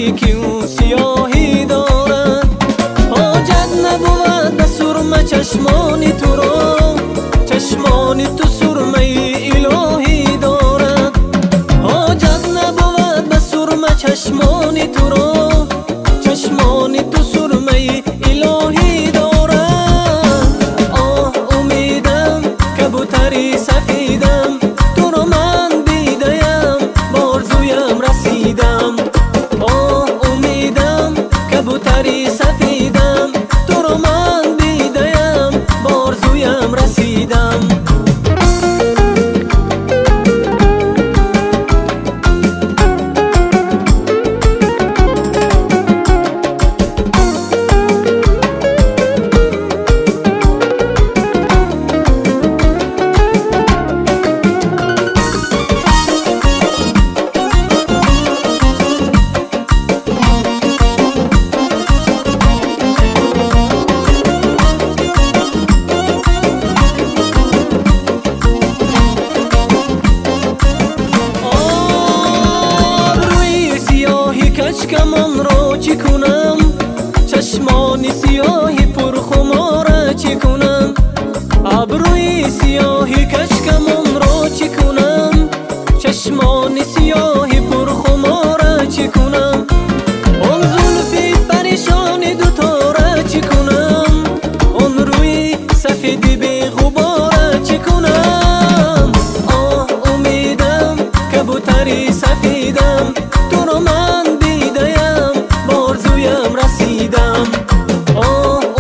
تاریکی و سیاهی دارد. حاجت نبود به سرمه چشمانی تو را، چشمانی تو سرمه الهی دارد. حاجت نبود به سرمه چشمانی تو را، چشمانی تو سرمه الهی دارد. امیدم کبوتری سفیدم، تو رو من دیدم بارزویم رسیدم. امیدم کبوتری سفیدم، تو رو من دیدم بارزویم رسیدم. کمان را چی کنم، چشمان سیاهی پرخمار چی کنم. ابروی سیاهی کشکمان را چی کنم، چشمان سیاهی پرخمار چی کنم. اون زلفی پریشان دوتا را چی کنم، اون روی سفید بی غبار چی کنم. امیدم کبوتری سفیدم، تو رو من رسیدم.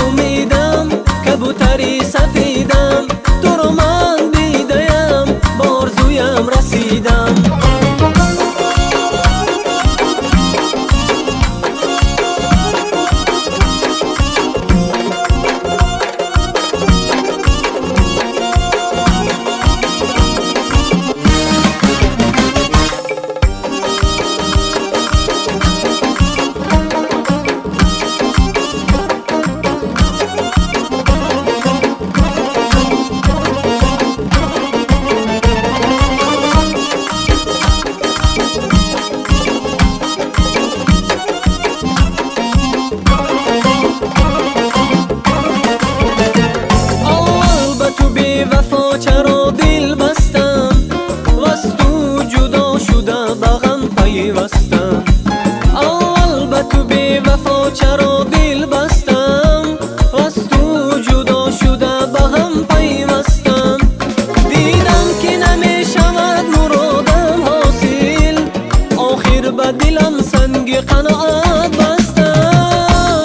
امیدم کبوتری سفیدم، تو رو من دیدم بارزویم رسیدم. وفا چرا دل بستم، وز تو جدا شده به غم پیوستم. اول به تو بی وفا چرا دل بستم، وز تو جدا شده به غم پیوستم. دیدم که نمی شود مرادم حاصل، آخر به دلم سنگ قناعت بستم.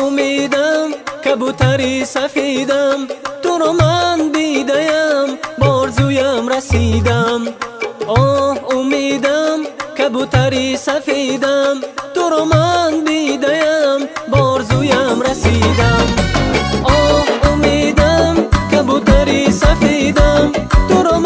امیدم کبوتری سفیدم، تو رو من دیدم بارزویم رسیدم. امیدم کبوتری سفیدم، تو رو من دیدم بارزویم رسیدم. امیدم کبوتری سفیدم، تو رو